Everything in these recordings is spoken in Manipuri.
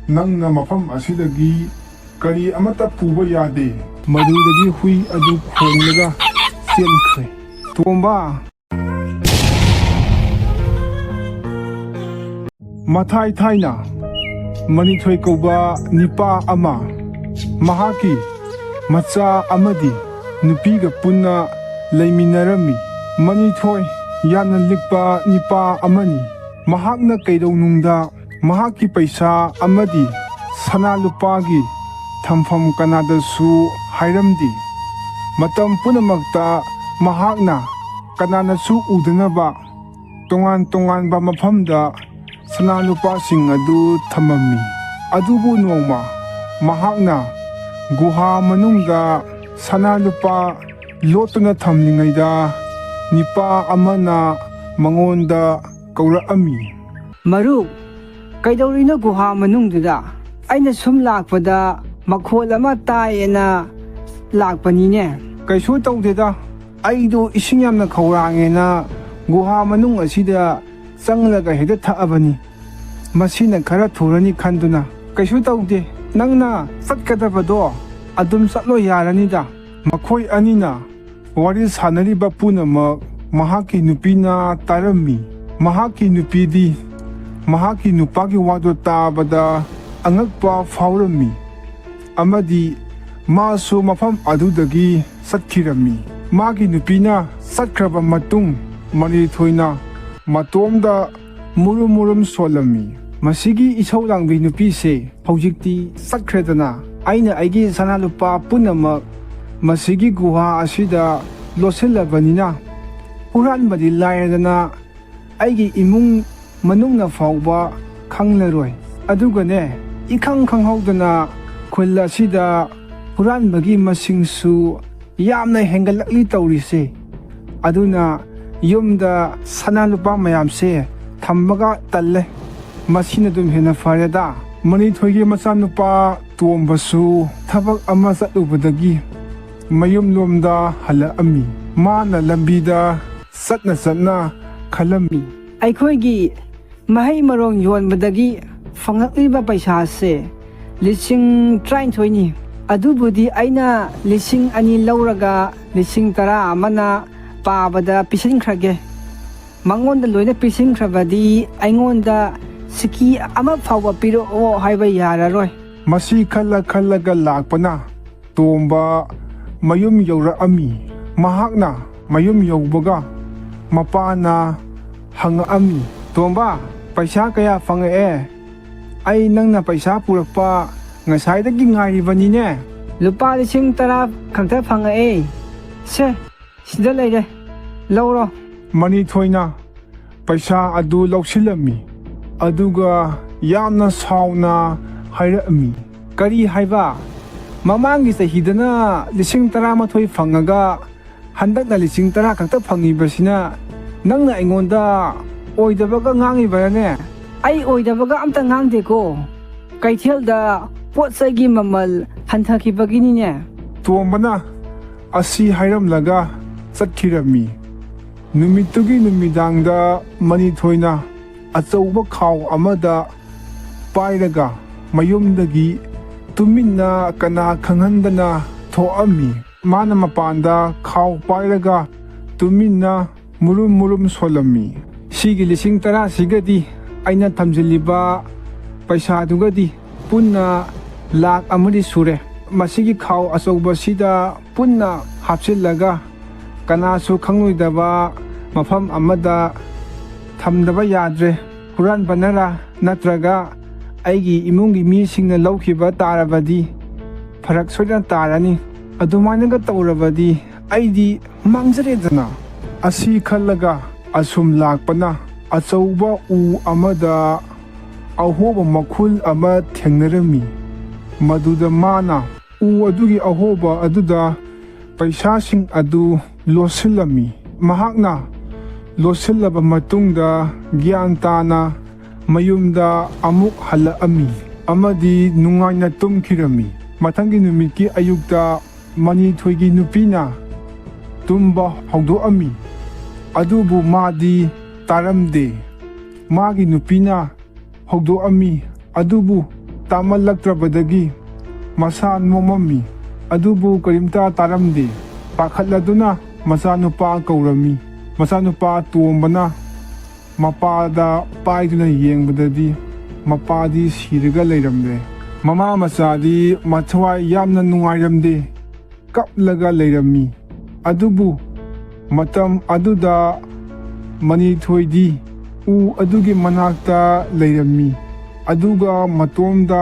ꯅꯪꯅ ꯃꯐꯝ ꯑꯁꯤꯗꯒꯤ ꯀꯔꯤ ꯑꯃꯠꯇ ꯄꯨꯕ ꯌꯥꯗꯦ꯫ ꯃꯗꯨꯗꯒꯤ ꯍꯨꯏ ꯑꯗꯨ ꯈꯣꯡꯂꯒ ꯆꯦꯟꯈ꯭ꯔꯦ꯫ ꯇꯣꯝꯕ, ꯃꯊꯥꯏ ꯊꯥꯏꯅ ꯃꯅꯤꯊꯣꯏ ꯀꯧꯕ ꯅꯤꯄꯥ ꯑꯃ ꯃꯍꯥꯛꯀꯤ ꯃꯆꯥ ꯑꯃꯗꯤ ꯅꯨꯄꯤꯒ ꯄꯨꯟꯅ ꯂꯩꯃꯤꯟꯅꯔꯝꯃꯤ꯫ ꯃꯅꯤꯊꯣꯏ ꯌꯥꯝꯅ ꯂꯤꯛꯄ ꯅꯤꯄꯥ ꯑꯃꯅꯤ꯫ ꯃꯍꯥꯛꯅ ꯀꯩꯗꯧꯅꯨꯡꯗ ꯃꯍꯥꯛꯀꯤ ꯄꯩꯁꯥ ꯑꯃꯗꯤ ꯁꯅꯥ ꯂꯨꯄꯥꯒꯤ ꯊꯝꯐꯝ ꯀꯅꯥꯗꯁꯨ ꯍꯥꯏꯔꯝꯗꯦ꯫ ꯃꯇꯝ ꯄꯨꯝꯅꯃꯛꯇ ꯃꯍꯥꯛꯅ ꯀꯅꯥꯅꯁꯨ ꯎꯗꯅꯕ ꯇꯣꯉꯥꯟ ꯇꯣꯉꯥꯟꯕ ꯃꯐꯝꯗ ꯁꯅꯥ ꯂꯨꯄꯥꯁꯤꯡ ꯑꯗꯨ ꯊꯝꯃꯝꯃꯤ꯫ ꯑꯗꯨꯕꯨ ꯅꯣꯡꯃ ꯃꯍꯥꯛꯅ ꯒꯨꯍꯥ ꯃꯅꯨꯡꯗ ꯁꯅꯥ ꯂꯨꯄꯥ ꯂꯣꯠꯇꯨꯅ ꯊꯝꯂꯤꯉꯩꯗ ꯅꯤꯄꯥ ꯑꯃꯅ ꯃꯉꯣꯟꯗ ꯀꯧꯔꯛꯑꯝꯃꯤ꯫ ꯃꯔꯨꯞ, ꯀꯩꯗꯧꯔꯤꯅꯣ ꯒꯨꯍꯥ ꯃꯅꯨꯡꯗꯨꯗ? ꯑꯩꯅ ꯁꯨꯝ ꯂꯥꯛꯄꯗ ꯃꯈꯣꯜ ꯑꯃ ꯇꯥꯏꯌꯦꯅ ꯂꯥꯛꯄꯅꯤꯅꯦ꯫ ꯀꯩꯁꯨ ꯇꯧꯗꯦꯗ, ꯑꯩꯗꯣ ꯏꯁꯤꯡ ꯌꯥꯝꯅ ꯈꯧꯔꯥꯡꯉꯦꯅ ꯒꯨꯍꯥ ꯃꯅꯨꯡ ꯑꯁꯤꯗ ꯆꯪꯂꯒ ꯍꯦꯛꯇ ꯊꯛꯑꯕꯅꯤ꯫ ꯃꯁꯤꯅ ꯈꯔ ꯊꯨꯔꯅꯤ ꯈꯟꯗꯨꯅ꯫ ꯀꯩꯁꯨ ꯇꯧꯗꯦ, ꯅꯪꯅ ꯆꯠꯀꯗꯕꯗꯣ ꯑꯗꯨꯝ ꯆꯠꯂꯣ ꯌꯥꯔꯅꯤꯗ꯫ ꯃꯈꯣꯏ ꯑꯅꯤꯅ ꯋꯥꯔꯤ ꯁꯥꯟꯅꯔꯤꯕ ꯄꯨꯝꯅꯃꯛ ꯃꯍꯥꯛꯀꯤ ꯅꯨꯄꯤꯅ ꯇꯥꯔꯝꯃꯤ꯫ ꯃꯍꯥꯛꯀꯤ ꯅꯨꯄꯤꯗꯤ ꯃꯍꯥꯛꯀꯤ ꯅꯨꯄꯥꯒꯤ ꯋꯥꯗꯨ ꯇꯥꯕꯗ ꯑꯉꯛꯄ ꯐꯥꯎꯔꯝꯃꯤ ꯑꯃꯗꯤ ꯃꯥꯁꯨ ꯃꯐꯝ ꯑꯗꯨꯗꯒꯤ ꯆꯠꯈꯤꯔꯝꯃꯤ꯫ ꯃꯥꯒꯤ ꯅꯨꯄꯤꯅ ꯆꯠꯈ꯭ꯔꯕ ꯃꯇꯨꯡ ꯃꯅꯤꯊꯣꯏꯅ ꯃꯇꯣꯝꯗ ꯃꯨꯔꯨꯝ ꯃꯨꯔꯨꯝ ꯁꯣꯜꯂꯝꯃꯤ꯫ ꯃꯁꯤꯒꯤ ꯏꯁꯧ ꯂꯥꯡꯕꯤ ꯅꯨꯄꯤꯁꯦ ꯍꯧꯖꯤꯛꯇꯤ ꯆꯠꯈ꯭ꯔꯦꯗꯅ꯫ ꯑꯩꯅ ꯑꯩꯒꯤ ꯁꯅꯥ ꯂꯨꯄꯥ ꯄꯨꯝꯅꯃꯛ ꯃꯁꯤꯒꯤ ꯒꯨꯍꯥ ꯑꯁꯤꯗ ꯂꯣꯠꯁꯤꯜꯂꯕꯅꯤꯅ ꯍꯨꯔꯥꯟꯕꯗꯤ ꯂꯥꯏꯔꯗꯅ ꯑꯩꯒꯤ ꯏꯃꯨꯡ ꯃꯅꯨꯡꯅ ꯐꯥꯎꯕ ꯈꯪꯂꯔꯣꯏ꯫ ꯑꯗꯨꯒꯅꯦ, ꯏꯈꯪ ꯈꯪꯍꯧꯗꯅ ꯈꯨꯜ ꯑꯁꯤꯗ ꯍꯨꯔꯥꯟꯕꯒꯤ ꯃꯁꯤꯡꯁꯨ ꯌꯥꯝꯅ ꯍꯦꯟꯒꯠꯂꯛꯂꯤ ꯇꯧꯔꯤꯁꯦ꯫ ꯑꯗꯨꯅ ꯌꯨꯝꯗ ꯁꯅꯥ ꯂꯨꯄꯥ ꯃꯌꯥꯝꯁꯦ ꯊꯝꯕꯒ ꯇꯜꯂꯦ꯫ ꯃꯁꯤꯅ ꯑꯗꯨꯝ ꯍꯦꯟꯅ ꯐꯔꯦꯗ꯫ ꯃꯅꯤꯊꯣꯏꯒꯤ ꯃꯆꯥꯅꯨꯄꯥ ꯇꯣꯝꯕꯁꯨ ꯊꯕꯛ ꯑꯃ ꯆꯠꯂꯨꯕꯗꯒꯤ ꯃꯌꯨꯝꯂꯣꯝꯗ ꯍꯜꯂꯛꯑꯝꯃꯤ꯫ ꯃꯥꯅ ꯂꯝꯕꯤꯗ ꯆꯠꯅ ꯆꯠꯅ ꯈꯜꯂꯝꯃꯤ꯫ ꯑꯩꯈꯣꯏꯒꯤ ꯃꯍꯩ ꯃꯔꯣꯡ ꯌꯣꯟꯕꯗꯒꯤ ꯐꯪꯂꯛꯂꯤꯕ ꯄꯩꯁꯥꯁꯦ 19,000ꯅꯤ꯫ ꯑꯗꯨꯕꯨꯗꯤ ꯑꯩꯅ 2,000 ꯂꯧꯔꯒ 10,000 ꯑꯃꯅ ꯄꯥꯕꯗ ꯄꯤꯁꯤꯟꯈ꯭ꯔꯒꯦ꯫ ꯃꯉꯣꯟꯗ ꯂꯣꯏꯅ ꯄꯤꯁꯤꯟꯈ꯭ꯔꯕꯗꯤ ꯑꯩꯉꯣꯟꯗ ꯁꯤꯀꯤ ꯑꯃ ꯐꯥꯎꯕ ꯄꯤꯔꯛꯑꯣ ꯍꯥꯏꯕ ꯌꯥꯔꯔꯣꯏ꯫ ꯃꯁꯤ ꯈꯜꯂ ꯈꯜꯂꯒ ꯂꯥꯛꯄꯅ ꯇꯣꯝꯕ ꯃꯌꯨꯝ ꯌꯧꯔꯛꯑꯝꯃꯤ꯫ ꯃꯍꯥꯛꯅ ꯃꯌꯨꯝ ꯌꯧꯕꯒ ꯃꯄꯥꯅ ꯍꯪꯉꯛꯑꯝꯃꯤ, "ꯇꯣꯝꯕ, ꯄꯩꯁꯥ ꯀꯌꯥ ꯐꯪꯉꯛꯑꯦ? ꯑꯩ ꯅꯪꯅ ꯄꯩꯁా ꯄꯨꯔꯛꯄ ꯉꯁꯥꯏꯗꯒꯤ ꯉꯥꯏꯔꯤꯕꯅꯤꯅꯦ." ꯂꯨꯄꯥ 10,000 ꯈꯛꯇ ꯐꯪꯉꯛꯑꯦ꯫ ꯁꯦ, ꯁꯤꯗ ꯂꯩꯔꯦ, ꯂꯧꯔꯣ꯫ ꯃꯅꯤꯊꯣꯏꯅ ꯄꯩꯁꯥ ꯑꯗꯨ ꯂꯧꯁꯤꯜꯂꯝꯃꯤ ꯑꯗꯨꯒ ꯌꯥꯝꯅ ꯁꯥꯎꯅ ꯍꯥꯏꯔꯛꯑꯝꯃꯤ, "ꯀꯔꯤ ꯍꯥꯏꯕ? ꯃꯃꯥꯡꯒꯤ ꯆꯍꯤꯗꯅ 13,000 ꯐꯪꯉꯒ ꯍꯟꯗꯛꯅ 10,000 ꯈꯛꯇ ꯐꯪꯉꯤꯕꯁꯤꯅ ꯅꯪꯅ ꯑꯩꯉꯣꯟꯗ ꯑꯣꯏꯗꯕꯒ ꯉꯥꯡꯉꯤꯕꯔꯅꯦ?" ꯑꯩ ꯑꯣꯏꯗꯕꯒ ꯑꯝꯇ ꯉꯥꯡꯗꯦꯀꯣ꯫ ꯀꯩꯊꯦꯜꯗ ꯄꯣꯠ ꯆꯩꯒꯤ ꯃꯃꯜ ꯍꯟꯊꯈꯤꯕꯒꯤꯅꯤꯅꯦ꯫ ꯇꯣꯝꯕꯅ ꯑꯁꯤ ꯍꯥꯏꯔꯝꯂꯒ ꯆꯠꯈꯤꯔꯝꯃꯤ꯫ ꯅꯨꯃꯤꯠꯇꯨꯒꯤ ꯅꯨꯃꯤꯗꯥꯡꯗ ꯃꯅꯤꯊꯣꯏꯅ ꯑꯆꯧꯕ ꯈꯥꯎ ꯑꯃꯗ ꯄꯥꯏꯔꯒ ꯃꯌꯨꯝꯗꯒꯤ ꯇꯨꯃꯤꯟꯅ ꯀꯅꯥ ꯈꯪꯍꯟꯗꯅ ꯊꯣꯛꯑꯝꯃꯤ꯫ ꯃꯥꯅ ꯃꯄꯥꯟꯗ ꯈꯥꯎ ꯄꯥꯏꯔꯒ ꯇꯨꯃꯤꯟꯅ ꯃꯨꯔꯨꯝ ꯃꯨꯔꯨꯝ ꯁꯣꯜꯂꯝꯃꯤ꯫ ꯁꯤꯒꯤ 10,000 ꯑꯩꯅ ꯊꯝꯖꯤꯜꯂꯤꯕ ꯄꯩꯁꯥꯗꯨꯒꯗꯤ ꯄꯨꯟꯅ 1,00,000 ꯁꯨꯔꯦ꯫ ꯃꯁꯤꯒꯤ ꯈꯥꯎ ꯑꯆꯧꯕꯁꯤꯗ ꯄꯨꯟꯅ ꯍꯥꯞꯆꯤꯜꯂꯒ ꯀꯅꯥꯁꯨ ꯈꯪꯂꯣꯏꯗꯕ ꯃꯐꯝ ꯑꯃꯗ ꯊꯝꯗꯕ ꯌꯥꯗ꯭ꯔꯦ꯫ ꯍꯨꯔꯥꯟꯕꯅꯔꯥ ꯅꯠꯇ꯭ꯔꯒ ꯑꯩꯒꯤ ꯏꯃꯨꯡꯒꯤ ꯃꯤꯁꯤꯡꯅ ꯂꯧꯈꯤꯕ ꯇꯥꯔꯕꯗꯤ ꯐꯔꯛ ꯁꯣꯏꯗꯅ ꯇꯥꯔꯅꯤ꯫ ꯑꯗꯨꯃꯥꯏꯅꯒ ꯇꯧꯔꯕꯗꯤ ꯑꯩꯗꯤ ꯃꯥꯡꯖꯔꯦꯗꯅ꯫ ꯑꯁꯤ ꯈꯜꯂꯒ ꯑꯁꯨꯝ ꯂꯥꯛꯄꯅ ꯑꯆꯧꯕ ꯎ ꯑꯃꯗ ꯑꯍꯣꯕ ꯃꯈꯨꯜ ꯑꯃ ꯊꯦꯡꯅꯔꯝꯃꯤ꯫ ꯃꯗꯨꯗ ꯃꯥꯅ ꯎ ꯑꯗꯨꯒꯤ ꯑꯍꯣꯕ ꯑꯗꯨꯗ ꯄꯩꯁꯥꯁꯤꯡ ꯑꯗꯨ ꯂꯣꯠꯁꯤꯜꯂꯝꯃꯤ꯫ ꯃꯍꯥꯛꯅ ꯂꯣꯠꯁꯤꯜꯂꯕ ꯃꯇꯨꯡꯗ ꯒ꯭ꯌꯥꯟ ꯇꯥꯅ ꯃꯌꯨꯝꯗ ꯑꯃꯨꯛ ꯍꯜꯂꯛꯑꯝꯃꯤ ꯑꯃꯗꯤ ꯅꯨꯡꯉꯥꯏꯅ ꯇꯨꯝꯈꯤꯔꯝꯃꯤ꯫ ꯃꯊꯪꯒꯤ ꯅꯨꯃꯤꯠꯀꯤ ꯑꯌꯨꯛꯇ ꯃꯅꯤꯊꯣꯏꯒꯤ ꯅꯨꯄꯤꯅ ꯇꯨꯝꯕ ꯍꯧꯗꯣꯛꯑꯝꯃꯤ꯫ ꯑꯗꯨꯕꯨ ꯃꯥꯗꯤ ꯇꯥꯔꯝꯗꯦ꯫ ꯃꯥꯒꯤ ꯅꯨꯄꯤꯅ ꯍꯧꯗꯣꯛꯑꯝꯃꯤ ꯑꯗꯨꯕꯨ ꯇꯥꯃꯜꯂꯛꯇ꯭ꯔꯕꯗꯒꯤ ꯃꯁꯥ ꯅꯣꯝꯃꯝꯃꯤ, ꯑꯗꯨꯕꯨ ꯀꯔꯤꯝꯇ ꯇꯥꯔꯝꯗꯦ꯫ ꯄꯥꯈꯠꯂꯗꯨꯅ ꯃꯆꯥꯅꯨꯄꯥ ꯀꯧꯔꯝꯃꯤ꯫ ꯃꯆꯥꯅꯨꯄꯥ ꯇꯣꯝꯕꯅ ꯃꯄꯥꯗ ꯄꯥꯏꯗꯨꯅ ꯌꯦꯡꯕꯗꯗꯤ ꯃꯄꯥꯗꯤ ꯁꯤꯔꯒ ꯂꯩꯔꯝꯂꯦ꯫ ꯃꯃꯥ ꯃꯆꯥꯗꯤ ꯃꯊꯋꯥꯏ ꯌꯥꯝꯅ ꯅꯨꯡꯉꯥꯏꯔꯝꯗꯦ, ꯀꯞꯂꯒ ꯂꯩꯔꯝꯃꯤ꯫ ꯑꯗꯨꯕꯨ ꯃꯇꯝ ꯑꯗꯨꯗ ꯃꯅꯤꯊꯣꯏꯗꯤ ꯎ ꯑꯗꯨꯒꯤ ꯃꯅꯥꯛꯇ ꯂꯩꯔꯝꯃꯤ, ꯑꯗꯨꯒ ꯃꯇꯣꯝꯗ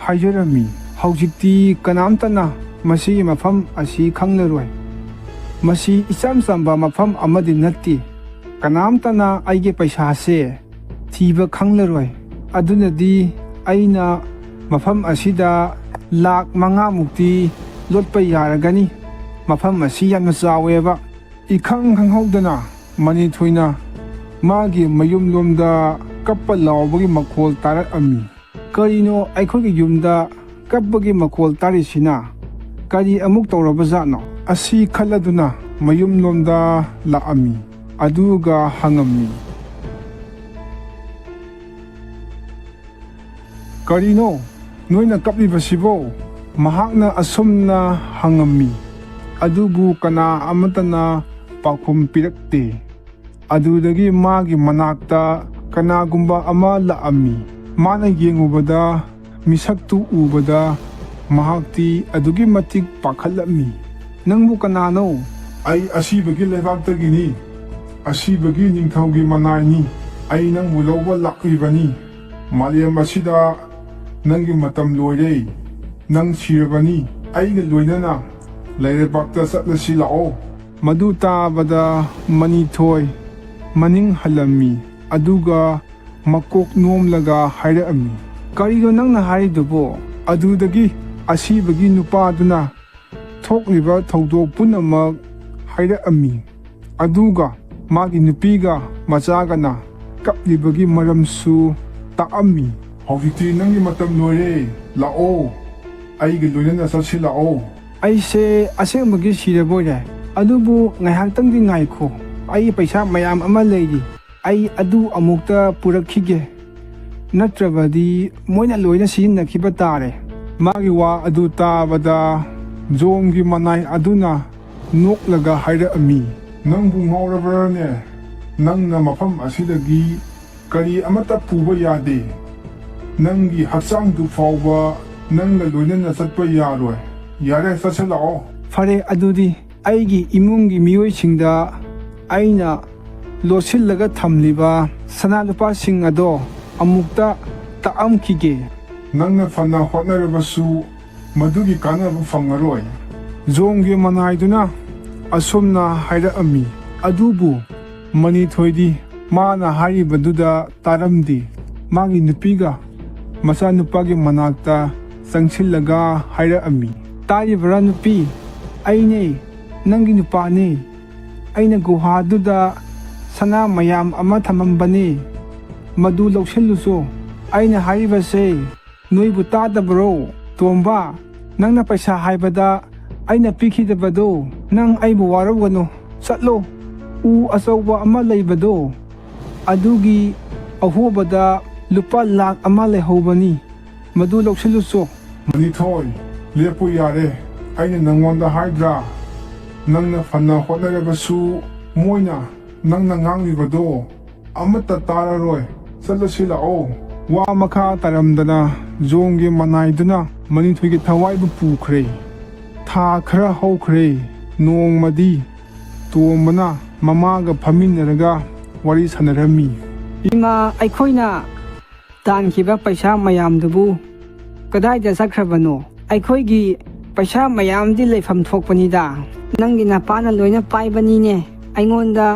ꯍꯥꯏꯖꯔꯝꯃꯤ, "ꯍꯧꯖꯤꯛꯇꯤ ꯀꯅꯥꯝꯇꯅ ꯃꯁꯤꯒꯤ ꯃꯐꯝ ꯑꯁꯤ ꯈꯪꯂꯔꯣꯏ꯫ ꯃꯁꯤ ꯏꯆꯝ ꯆꯝꯕ ꯃꯐꯝ ꯑꯃꯗꯤ ꯅꯠꯇꯦ꯫ ꯀꯅꯥꯝꯇꯅ ꯑꯩꯒꯤ ꯄꯩꯁꯥꯁꯦ ꯊꯤꯕ ꯈꯪꯂꯔꯣꯏ꯫ ꯑꯗꯨꯅꯗꯤ ꯑꯩꯅ ꯃꯐꯝ ꯑꯁꯤꯗ ꯂꯥꯈ 5ꯃꯨꯛꯇꯤ ꯂꯣꯠꯄ ꯌꯥꯔꯒꯅꯤ꯫ ꯃꯐꯝ ꯑꯁꯤ ꯌꯥꯝꯅ ꯆꯥꯎꯋꯦꯕ." ꯏꯈꯪ ꯈꯪꯍꯧꯗꯅ ꯃꯅꯤꯊꯣꯏꯅ ꯃꯥꯒꯤ ꯃꯌꯨꯝꯂꯣꯝꯗ ꯀꯞꯄ ꯂꯥꯎꯕꯒꯤ ꯃꯈꯣꯜ ꯇꯥꯔꯛꯑꯝꯃꯤ꯫ ꯀꯔꯤꯅꯣ ꯑꯩꯈꯣꯏꯒꯤ ꯌꯨꯝꯗ ꯀꯞꯄꯒꯤ ꯃꯈꯣꯜ ꯇꯥꯔꯤꯁꯤꯅ? ꯀꯔꯤ ꯑꯃꯨꯛ ꯇꯧꯔꯕꯖꯥꯠꯅꯣ? ꯑꯁꯤ ꯈꯜꯂꯗꯨꯅ ꯃꯌꯨꯝꯂꯣꯝꯗ ꯂꯥꯛꯑꯝꯃꯤ, ꯑꯗꯨꯒ ꯍꯪꯉꯝꯃꯤ, "ꯀꯔꯤꯅꯣ ꯅꯣꯏꯅ ꯀꯞꯂꯤꯕꯁꯤꯕꯣ?" ꯃꯍꯥꯛꯅ ꯑꯁꯨꯝꯅ ꯍꯪꯉꯝꯃꯤ, ꯑꯗꯨꯕꯨ ꯀꯅꯥ ꯑꯃꯠꯇꯅ ꯄꯥꯎꯈꯨꯝ ꯄꯤꯔꯛꯇꯦ꯫ ꯑꯗꯨꯗꯒꯤ ꯃꯥꯒꯤ ꯃꯅꯥꯛꯇ ꯀꯅꯥꯒꯨꯝꯕ ꯑꯃ ꯂꯥꯛꯑꯝꯃꯤ꯫ ꯃꯥꯅ ꯌꯦꯡꯉꯨꯕꯗ ꯃꯤꯁꯛꯇꯨ ꯎꯕꯗ ꯃꯍꯥꯛꯇꯤ ꯑꯗꯨꯛꯀꯤ ꯃꯇꯤꯛ ꯄꯥꯈꯠꯂꯝꯃꯤ꯫ "ꯅꯪꯕꯨ ꯀꯅꯥꯅꯣ?" "ꯑꯩ ꯑꯁꯤꯕꯒꯤ ꯂꯩꯕꯥꯛꯇꯒꯤꯅꯤ, ꯑꯁꯤꯕꯒꯤ ꯅꯤꯡꯊꯧꯒꯤ ꯃꯅꯥꯏꯅꯤ꯫ ꯑꯩ ꯅꯪꯕꯨ ꯂꯧꯕ ꯂꯥꯛꯂꯤꯕꯅꯤ꯫ ꯃꯥꯂꯦꯝ ꯑꯁꯤꯗ ꯅꯪꯒꯤ ꯃꯇꯝ ꯂꯣꯏꯔꯦ꯫ ꯅꯪ ꯁꯤꯔꯕꯅꯤ꯫ ꯑꯩꯒ ꯂꯣꯏꯅꯅ ꯂꯩꯔꯩꯕꯥꯛꯇ ꯆꯠꯂꯁꯤ ꯂꯥꯛꯑꯣ." ꯃꯗꯨ ꯇꯥꯕꯗ ꯃꯅꯤꯊꯣꯏ ꯃꯅꯤꯡ ꯍꯜꯂꯝꯃꯤ, ꯑꯗꯨꯒ ꯃꯀꯣꯛ ꯅꯣꯝꯂꯒ ꯍꯥꯏꯔꯛꯑꯝꯃꯤ, "ꯀꯔꯤꯅꯣ ꯅꯪꯅ ꯍꯥꯏꯔꯤꯗꯨꯕꯣ?" ꯑꯗꯨꯗꯒꯤ ꯑꯁꯤꯕꯒꯤ ꯅꯨꯄꯥꯗꯨꯅ ꯊꯣꯛꯂꯤꯕ ꯊꯧꯗꯣꯛ ꯄꯨꯝꯅꯃꯛ ꯍꯥꯏꯔꯛꯑꯝꯃꯤ, ꯑꯗꯨꯒ ꯃꯥꯒꯤ ꯅꯨꯄꯤꯒ ꯃꯆꯥꯒꯅ ꯀꯞꯂꯤꯕꯒꯤ ꯃꯔꯝꯁꯨ ꯇꯥꯛꯑꯝꯃꯤ꯫ "ꯍꯧꯖꯤꯛꯇꯤ ꯅꯪꯒꯤ ꯃꯇꯝ ꯂꯣꯏꯔꯦ, ꯂꯥꯛꯑꯣ, ꯑꯩꯒ ꯂꯣꯏꯅꯅ ꯆꯠꯁꯤ ꯂꯥꯛꯑꯣ." "ꯑꯩꯁꯦ ꯑꯁꯦꯡꯕꯒꯤ ꯁꯤꯔꯕꯣꯏꯔꯦ? ꯑꯗꯨꯕꯨ ꯉꯥꯏꯍꯥꯛꯇꯪꯗꯤ ꯉꯥꯏꯈꯣ, ꯑꯩ ꯄꯩꯁా ꯃꯌꯥꯝ ꯑꯃ ꯂꯩꯔꯤ, ꯑꯩ ꯑꯗꯨ ꯑꯃꯨꯛꯇ ꯄꯨꯔꯛꯈꯤꯒꯦ, ꯅꯠꯇ꯭ꯔꯕꯗꯤ ꯃꯣꯏꯅ ꯂꯣꯏꯅ ꯁꯤꯖꯤꯟꯅꯈꯤꯕ ꯇꯥꯔꯦ." ꯃꯥꯒꯤ ꯋꯥ ꯑꯗꯨ ꯇꯥꯕꯗ ꯖꯣꯡꯒꯤ ꯃꯅꯥꯏ ꯑꯗꯨꯅ ꯅꯣꯛꯂꯒ ꯍꯥꯏꯔꯛꯑꯝꯃꯤ, "ꯅꯪꯕꯨ ꯉꯥꯎꯔꯕ꯭ꯔꯅꯦ? ꯅꯪꯅ ꯃꯐꯝ ꯑꯁꯤꯗꯒꯤ ꯀꯔꯤ ꯑꯃꯠꯇ ꯄꯨꯕ ꯌꯥꯗꯦ꯫ ꯅꯪꯒꯤ ꯍꯛꯆꯥꯡꯗꯨ ꯐꯥꯎꯕ ꯅꯪꯒ ꯂꯣꯏꯅꯅ ꯆꯠꯄ ꯌꯥꯔꯣꯏ꯫ ꯌꯥꯔꯦ, ꯆꯠꯁꯤ ꯂꯥꯛꯑꯣ." "ꯐꯔꯦ, ꯑꯗꯨꯗꯤ ꯑꯩꯒꯤ ꯏꯃꯨꯡꯒꯤ ꯃꯤꯑꯣꯏꯁꯤꯡꯗ ꯑꯩꯅ ꯂꯣꯠꯁꯤꯜꯂꯒ ꯊꯝꯂꯤꯕ ꯁꯅꯥ ꯂꯨꯄꯥꯁꯤꯡ ꯑꯗꯣ ꯑꯃꯨꯛꯇ ꯇꯥꯛꯑꯝꯈꯤꯒꯦ꯫ ꯅꯪꯅ ꯐꯅ ꯍꯣꯠꯅꯔꯕꯁꯨ ꯃꯗꯨꯒꯤ ꯀꯥꯟꯅꯕ ꯐꯪꯉꯔꯣꯏ." ꯖꯣꯡꯒꯤ ꯃꯅꯥꯏꯗꯨꯅ ꯑꯁꯨꯝꯅ ꯍꯥꯏꯔꯛꯑꯝꯃꯤ, ꯑꯗꯨꯕꯨ ꯃꯅꯤꯊꯣꯏꯗꯤ ꯃꯥꯅ ꯍꯥꯏꯔꯤꯕꯗꯨꯗ ꯇꯥꯔꯝꯗꯦ꯫ ꯃꯥꯒꯤ ꯅꯨꯄꯤꯒ ꯃꯆꯥꯅꯨꯄꯥꯒꯤ ꯃꯅꯥꯛꯇ ꯆꯪꯁꯤꯜꯂꯒ ꯍꯥꯏꯔꯛꯑꯝꯃꯤ, "ꯇꯥꯔꯤꯕꯔꯥ ꯅꯨꯄꯤ? ꯑꯩꯅꯦ, ꯅꯪꯒꯤ ꯅꯨꯄꯥꯅꯦ꯫ ꯑꯩꯅ ꯒꯨꯍꯥꯗꯨꯗ ꯁꯅꯥ ꯃꯌꯥꯝ ꯑꯃ ꯊꯝꯃꯝꯕꯅꯦ, ꯃꯗꯨ ꯂꯧꯁꯤꯜꯂꯨꯆꯣ." "ꯑꯩꯅ ꯍꯥꯏꯔꯤꯕꯁꯦ ꯅꯣꯏꯕꯨ ꯇꯥꯗꯕꯔꯣ? ꯇꯣꯝꯕ, ꯅꯪꯅ ꯄꯩꯁꯥ ꯍꯥꯏꯕꯗ ꯑꯩꯅ ꯄꯤꯈꯤꯗꯕꯗꯣ, ꯅꯪ ꯑꯩꯕꯨ ꯋꯥꯔꯧꯒꯅꯨ꯫ ꯆꯠꯂꯣ, ꯎ ꯑꯆꯧꯕ ꯑꯃ ꯂꯩꯕꯗꯣ, ꯑꯗꯨꯒꯤ ꯑꯍꯣꯕꯗ ꯂꯨꯄꯥ ꯂꯥꯈ 1 ꯂꯩꯍꯧꯕꯅꯤ, ꯃꯗꯨ ꯂꯧꯁꯤꯜꯂꯨꯆꯣ." "ꯃꯅꯤꯊꯣꯏ, ꯂꯦꯞꯄꯨ ꯌꯥꯔꯦ꯫ ꯑꯩꯅ ꯅꯪꯉꯣꯟꯗ ꯍꯥꯏꯗ꯭ꯔꯥ, ꯅꯪꯅ ꯐꯅ ꯍꯣꯠꯅꯔꯕꯁꯨ ꯃꯣꯏꯅ ꯅꯪꯅ ꯉꯥꯡꯂꯤꯕꯗꯣ ꯑꯃꯠꯇ ꯇꯥꯔꯔꯣꯏ꯫ ꯆꯠꯂꯁꯤ ꯂꯥꯛꯑꯣ." ꯋꯥ ꯃꯈꯥ ꯇꯥꯔꯝꯗꯅ ꯖꯣꯡꯒꯤ ꯃꯅꯥꯏꯗꯨꯅ ꯃꯅꯤꯊꯣꯏꯒꯤ ꯊꯋꯥꯏꯕꯨ ꯄꯨꯈ꯭ꯔꯦ꯫ ꯊꯥ ꯈꯔ ꯍꯧꯈ꯭ꯔꯦ꯫ ꯅꯣꯡꯃꯗꯤ ꯇꯣꯝꯕꯅ ꯃꯃꯥꯒ ꯐꯝꯃꯤꯟꯅꯔꯒ ꯋꯥꯔꯤ ꯁꯥꯟꯅꯔꯝꯃꯤ꯫ "ꯏꯃꯥ, ꯑꯩꯈꯣꯏꯅ ꯇꯥꯟꯈꯤꯕ ꯄꯩꯁꯥ ꯃꯌꯥꯝꯗꯨꯕꯨ ꯀꯗꯥꯏꯗ ꯆꯠꯈ꯭ꯔꯕꯅꯣ? ꯑꯩꯈꯣꯏꯒꯤ ꯄꯩꯁꯥ ꯃꯌꯥꯝꯗꯤ ꯂꯩꯐꯝ ꯊꯣꯛꯄꯅꯤꯗ. ꯅꯪꯒꯤ ꯅꯄꯥꯅ ꯂꯣꯏꯅ ꯄꯥꯏꯕꯅꯤꯅꯦ. ꯑꯩꯉꯣꯟꯗ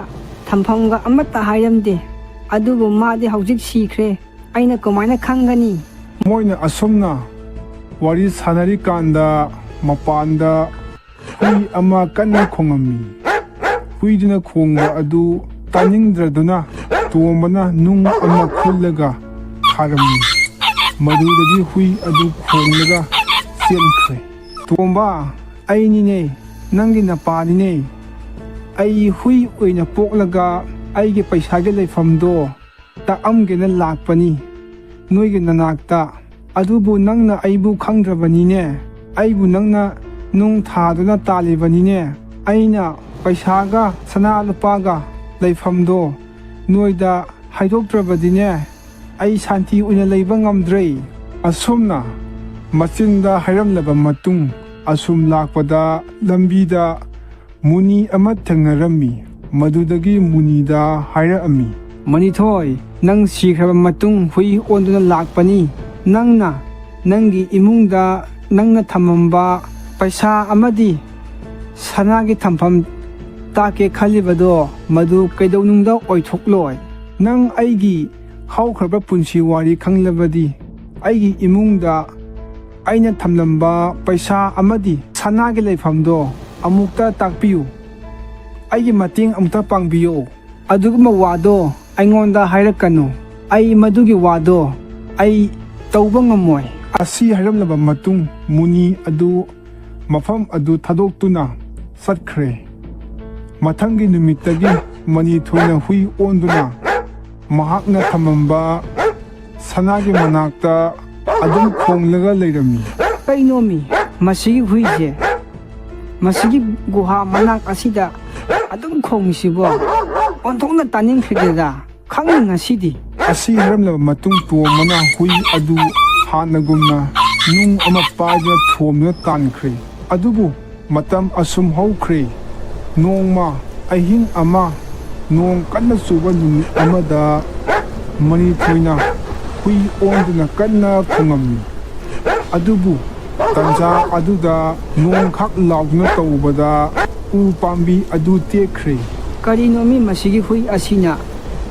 ꯊꯝꯐꯝꯒ ꯑꯃꯠꯇ ꯍꯥꯏꯔꯝꯗꯦ. ꯑꯗꯨꯕꯨ ꯃꯥꯗꯤ ꯍꯧꯖꯤꯛ ꯁꯤꯈ꯭ꯔꯦ. ꯑꯩꯅ ꯀꯃꯥꯏꯅ ꯈꯪꯒꯅꯤ?" ꯃꯣꯏꯅ ꯑꯁꯨꯝꯅ ꯋꯥꯔꯤ ꯁꯥꯟꯅꯔꯤꯀꯥꯟꯗ ꯃꯄꯥꯟꯗ ꯍꯨꯏ ꯑꯃ ꯀꯟꯅ ꯈꯣꯡꯉꯝꯃꯤ꯫ ꯍꯨꯏꯗꯨꯅ ꯈꯣꯡꯕ ꯑꯗꯨ ꯇꯥꯅꯤꯡꯗ꯭ꯔꯗꯨꯅ ꯇꯣꯝꯕꯅ ꯅꯨꯡ ꯑꯃ ꯈꯨꯜꯂꯒ ꯊꯥꯔꯝꯃꯤ꯫ ꯃꯗꯨꯗꯒꯤ ꯍꯨꯏ ꯑꯗꯨ ꯈꯣꯡꯂꯒ ꯆꯦꯟꯈ꯭ꯔꯦ꯫ "ꯇꯣꯝꯕ, ꯑꯩꯅꯤꯅꯦ, ꯅꯪꯒꯤ ꯅꯄꯥꯅꯤꯅꯦ. ꯑꯩ ꯍꯨꯏ ꯑꯣꯏꯅ ꯄꯣꯛꯂꯒ ꯑꯩꯒꯤ ꯄꯩꯁꯥꯒꯤ ꯂꯩꯐꯝꯗꯣ ꯇꯥꯛꯑꯝꯒꯦꯅ ꯂꯥꯛꯄꯅꯤ ꯅꯣꯏꯒꯤ ꯅꯅꯥꯛꯇ꯫ ꯑꯗꯨꯕꯨ ꯅꯪꯅ ꯑꯩꯕꯨ ꯈꯪꯗ꯭ꯔꯕꯅꯤꯅꯦ, ꯑꯩꯕꯨ ꯅꯪꯅ ꯅꯨꯡ ꯊꯥꯗꯨꯅ ꯇꯥꯜꯂꯤꯕꯅꯤꯅꯦ, ꯑꯩꯅ ꯄꯩꯁꯥꯒ ꯁꯅꯥ ꯂꯨꯄꯥꯒ ꯂꯩꯐꯝꯗꯣ ꯅꯣꯏꯗ ꯍꯥꯏꯗꯣꯛꯇ꯭ꯔꯕꯗꯤꯅꯦ ꯑꯩ ꯁꯥꯟꯇꯤ ꯑꯣꯏꯅ ꯂꯩꯕ ꯉꯝꯗ꯭ꯔꯦ꯫ ꯑꯁꯨꯝꯅ ꯃꯆꯤꯟꯗ ꯍꯥꯏꯔꯝꯂꯕ ꯃꯇꯨꯡ ꯑꯁꯨꯝ ꯂꯥꯛꯄꯗ ꯂꯝꯕꯤꯗ ꯃꯨꯅꯤ ꯑꯃ ꯊꯦꯡꯅꯔꯝꯃꯤ꯫ ꯃꯗꯨꯗꯒꯤ ꯃꯨꯅꯤꯗ ꯍꯥꯏꯔꯛꯑꯝꯃꯤ, ꯃꯅꯤꯊꯣꯏ, ꯅꯪ ꯁꯤꯈ꯭ꯔꯕ ꯃꯇꯨꯡ ꯍꯨꯏ ꯑꯣꯟꯗꯨꯅ ꯂꯥꯛꯄꯅꯤ꯫ ꯅꯪꯅ ꯅꯪꯒꯤ ꯏꯃꯨꯡꯗ ꯅꯪꯅ ꯊꯝꯃꯝꯕ ꯄꯩꯁꯥ ꯑꯃꯗꯤ ꯁꯅꯥꯒꯤ ꯊꯝꯐꯝ ꯇꯥꯛꯀꯦ ꯈꯜꯂꯤꯕꯗꯣ ꯃꯗꯨ ꯀꯩꯗꯧꯅꯨꯡꯗ ꯑꯣꯏꯊꯣꯛꯂꯣꯏ꯫ ꯅꯪ ꯑꯩꯒꯤ ꯍꯧꯈ꯭ꯔꯕ ꯄꯨꯟꯁꯤ ꯋꯥꯔꯤ ꯈꯪꯂꯕꯗꯤ ꯑꯩꯒꯤꯏꯃꯨꯡꯗ ꯑꯩꯅ ꯊꯝꯂꯝꯕ ꯄꯩꯁꯥ ꯑꯃꯗꯤ ꯁꯅꯥꯒꯤ ꯂꯩꯐꯝꯗꯣ ꯑꯃꯨꯛꯇ ꯇꯥꯛꯄꯤꯌꯨ, ꯑꯩꯒꯤ ꯃꯇꯦꯡ ꯑꯃꯨꯛꯇ ꯄꯥꯡꯕꯤꯌꯨ꯫ ꯑꯗꯨꯒꯨꯝꯕ ꯋꯥꯗꯣ ꯑꯩꯉꯣꯟꯗ ꯍꯥꯏꯔꯛꯀꯅꯨ, ꯑꯩ ꯃꯗꯨꯒꯤ ꯋꯥꯗꯣ ꯑꯩ ꯇꯧꯕ ꯉꯝꯃꯣꯏ꯫ ꯑꯁꯤ ꯍꯥꯏꯔꯝꯂꯕ ꯃꯇꯨꯡ ꯃꯨꯅꯤ ꯑꯗꯨ ꯃꯐꯝ ꯑꯗꯨ ꯊꯥꯗꯣꯛꯇꯨꯅ ꯆꯠꯈ꯭ꯔꯦ꯫ ꯃꯊꯪꯒꯤ ꯅꯨꯃꯤꯠꯇꯒꯤ ꯃꯅꯤꯊꯣꯏꯅ ꯍꯨꯏ ꯑꯣꯟꯗꯨꯅ ꯃꯍꯥꯛꯅ ꯊꯝꯃꯝꯕ ꯁꯅꯥꯒꯤ ꯃꯅꯥꯛꯇ ꯑꯗꯨꯝ ꯈꯣꯡꯂꯒ ꯂꯩꯔꯝꯃꯤ꯫ ꯀꯩꯅꯣꯃꯤ ꯃꯁꯤꯒꯤ ꯍꯨꯏꯁꯦ ꯃꯁꯤꯒꯤ ꯒꯨꯍꯥ ꯃꯅꯥꯛ ꯑꯁꯤꯗ ꯑꯗꯨꯝ ꯈꯣꯡꯉꯤꯁꯤꯕꯣ? ꯑꯣꯟꯊꯣꯛꯅ ꯇꯥꯅꯤꯡꯈꯤꯗꯦꯗ, ꯈꯪꯅꯤ ꯉꯁꯤꯗꯤ꯫ ꯑꯁꯤ ꯍꯥꯏꯔꯝꯂꯕ ꯃꯇꯨꯡ ꯇꯣꯝꯕꯅ ꯍꯨꯏ ꯑꯗꯨ ꯍꯥꯟꯅꯒꯨꯝꯅ ꯅꯨꯡ ꯑꯃ ꯄꯥꯏꯗꯨꯅ ꯊꯣꯝꯗꯨꯅ ꯇꯥꯟꯈ꯭ꯔꯦ꯫ ꯑꯗꯨꯕꯨ ꯃꯇꯝ ꯑꯁꯨꯝ ꯍꯧꯈ꯭ꯔꯦ꯫ ꯅꯣꯡꯃ ꯑꯍꯤꯡ ꯑꯃ ꯅꯣꯡ ꯀꯟꯅ ꯆꯨꯕ ꯅꯨꯃꯤꯠ ꯑꯃꯗ ꯃꯅꯤꯊꯣꯏꯅ ꯍꯨꯏ ꯑꯣꯟꯗꯨꯅ ꯀꯟꯅ ꯈꯣꯡꯉꯝꯃꯤ꯫ ꯑꯗꯨꯕꯨ ꯇꯟꯖꯥ ꯑꯗꯨꯗ ꯅꯣꯡꯈꯛ ꯂꯥꯎꯗꯨꯅ ꯇꯧꯕꯗ ꯎ ꯄꯥꯝꯕꯤ ꯑꯗꯨ ꯇꯦꯛꯈ꯭ꯔꯦ꯫ ꯀꯔꯤꯅꯣꯃꯤ ꯃꯁꯤꯒꯤ ꯍꯨꯏ ꯑꯁꯤꯅ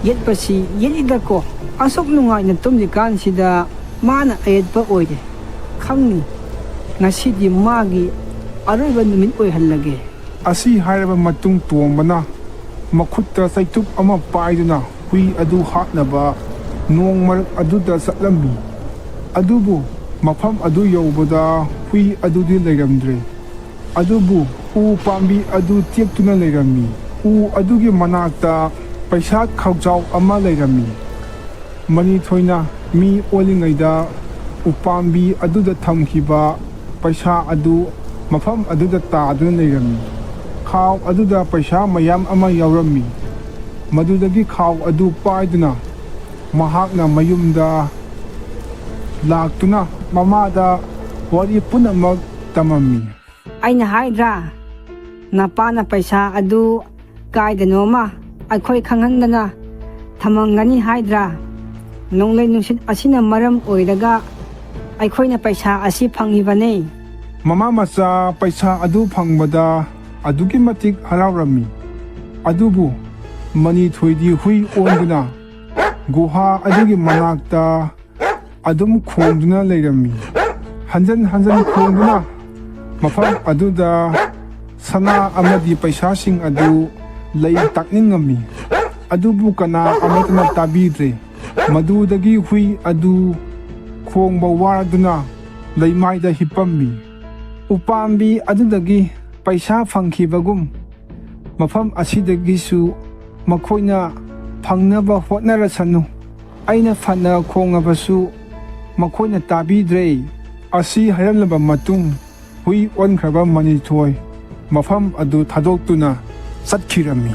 ꯌꯦꯠꯄꯁꯤ ꯌꯦꯠꯂꯤꯗꯀꯣ? ꯑꯁꯨꯛ ꯅꯨꯡꯉꯥꯏꯅ ꯇꯨꯝꯂꯤꯀꯥꯟꯁꯤꯗ ꯃꯥꯅ ꯑꯌꯦꯠꯄ ꯑꯣꯏꯔꯦ꯫ ꯈꯪꯅꯤ ꯉꯁꯤꯗꯤ ꯃꯥꯒꯤ ꯑꯔꯣꯏꯕ ꯅꯨꯃꯤꯠ ꯑꯣꯏꯍꯜꯂꯒꯦ꯫ ꯑꯁꯤ ꯍꯥꯏꯔꯕ ꯃꯇꯨꯡ ꯇꯣꯝꯕꯅ ꯃꯈꯨꯠꯇ ꯆꯩꯇꯨꯞ ꯑꯃ ꯄꯥꯏꯗꯨꯅ ꯍꯨꯏ ꯑꯗꯨ ꯍꯥꯠꯅꯕ ꯅꯣꯡ ꯃꯔꯛ ꯑꯗꯨꯗ ꯆꯠꯂꯝꯃꯤ꯫ ꯑꯗꯨꯕꯨ ꯃꯐꯝ ꯑꯗꯨ ꯌꯧꯕꯗ ꯍꯨꯏ ꯑꯗꯨꯗꯤ ꯂꯩꯔꯝꯗ꯭ꯔꯦ꯫ ꯑꯗꯨꯕꯨ ꯎ ꯄꯥꯝꯕꯤ ꯑꯗꯨ ꯇꯦꯛꯇꯨꯅ ꯂꯩꯔꯝꯃꯤ꯫ ꯎ ꯑꯗꯨꯒꯤ ꯃꯅꯥꯛꯇ ꯄꯩꯁꯥ ꯈꯥꯎꯖꯥꯎ ꯑꯃ ꯂꯩꯔꯝꯃꯤ꯫ ꯃꯅꯤꯊꯣꯏꯅ ꯃꯤ ꯑꯣꯜꯂꯤꯉꯩꯗ ꯎꯄꯥꯝꯕꯤ ꯑꯗꯨꯗ ꯊꯝꯈꯤꯕ ꯄꯩꯁꯥ ꯑꯗꯨ ꯃꯐꯝ ꯑꯗꯨꯗ ꯇꯥꯗꯨꯅ ꯂꯩꯔꯝꯃꯤ꯫ ꯈꯥꯎ ꯑꯗꯨꯗ ꯄꯩꯁꯥ ꯃꯌꯥꯝ ꯑꯃ ꯌꯥꯎꯔꯝꯃꯤ꯫ ꯃꯗꯨꯗꯒꯤ ꯈꯥꯎ ꯑꯗꯨ ꯄꯥꯏꯗꯨꯅ ꯃꯍꯥꯛꯅ ꯃꯌꯨꯝꯗ ꯂꯥꯛꯇꯨꯅ ꯃꯃꯥꯗ ꯋꯥꯔꯤ ꯄꯨꯝꯅꯃꯛ ꯇꯝꯃꯝꯃꯤ꯫ ꯑꯩꯅ ꯍꯥꯏꯗ꯭ꯔꯥ, ꯅꯄꯥꯅ ꯄꯩꯁꯥ ꯑꯗꯨ ꯀꯥꯏꯗꯅꯣꯃ ꯑꯩꯈꯣꯏ ꯈꯪꯍꯟꯗꯅ ꯊꯝꯃꯝꯒꯅꯤ ꯍꯥꯏꯗ꯭ꯔꯥ? ꯅꯣꯡꯂꯩ ꯅꯨꯡꯁꯤꯠ ꯑꯁꯤꯅ ꯃꯔꯝ ꯑꯣꯏꯔꯒ ꯑꯩꯈꯣꯏꯅ ꯄꯩꯁꯥ ꯑꯁꯤ ꯐꯪꯂꯤꯕꯅꯤ꯫ ꯃꯃꯥ ꯃꯆꯥ ꯄꯩꯁꯥ ꯑꯗꯨ ꯐꯪꯕꯗ ꯑꯗꯨꯛꯀꯤ ꯃꯇꯤꯛ ꯍꯔꯥꯎꯔꯝꯃꯤ꯫ ꯑꯗꯨꯕꯨ ꯃꯅꯤꯊꯣꯏꯗꯤ ꯍꯨꯏ ꯑꯣꯟꯗꯨꯅ ꯒꯨꯍꯥ ꯑꯗꯨꯒꯤ ꯃꯅꯥꯛꯇ ꯑꯗꯨꯝ ꯈꯣꯡꯗꯨꯅ ꯂꯩꯔꯝꯃꯤ꯫ ꯍꯟꯖꯟ ꯍꯟꯖꯟ ꯈꯣꯡꯗꯨꯅ ꯃꯐꯝ ꯑꯗꯨꯗ ꯁꯅꯥ ꯑꯃꯗꯤ ꯄꯩꯁꯥꯁꯤꯡ ꯑꯗꯨ ꯂꯩ ꯇꯥꯛꯅꯤꯡꯉꯝꯃꯤ꯫ ꯑꯗꯨꯕꯨ ꯀꯅꯥ ꯑꯃꯠꯇꯅ ꯇꯥꯕꯤꯗ꯭ꯔꯦ꯫ ꯃꯗꯨꯗꯒꯤ ꯍꯨꯏ ꯑꯗꯨ ꯈꯣꯡꯕ ꯋꯥꯔꯗꯨꯅ ꯂꯩꯃꯥꯏꯗ ꯍꯤꯞꯄꯝꯃꯤ꯫ ꯎꯄꯥꯝꯕꯤ ꯑꯗꯨꯗꯒꯤ ꯄꯩꯁꯥ ꯐꯪꯈꯤꯕꯒꯨꯝ ꯃꯐꯝ ꯑꯁꯤꯗꯒꯤꯁꯨ ꯃꯈꯣꯏꯅ ꯐꯪꯅꯕ ꯍꯣꯠꯅꯔꯁꯅꯨ, ꯑꯩꯅ ꯐꯅ ꯈꯣꯡꯉꯕꯁꯨ ꯃꯈꯣꯏꯅ ꯇꯥꯕꯤꯗ꯭ꯔꯦ꯫ ꯑꯁꯤ ꯍꯥꯏꯔꯝꯂꯕ ꯃꯇꯨꯡ ꯍꯨꯏ ꯑꯣꯟꯈ꯭ꯔꯕ ꯃꯅꯤꯊꯣꯏ ꯃꯐꯝ ꯑꯗꯨ ꯊꯥꯗꯣꯛꯇꯨꯅ ꯆꯠꯈꯤꯔꯝꯃꯤ꯫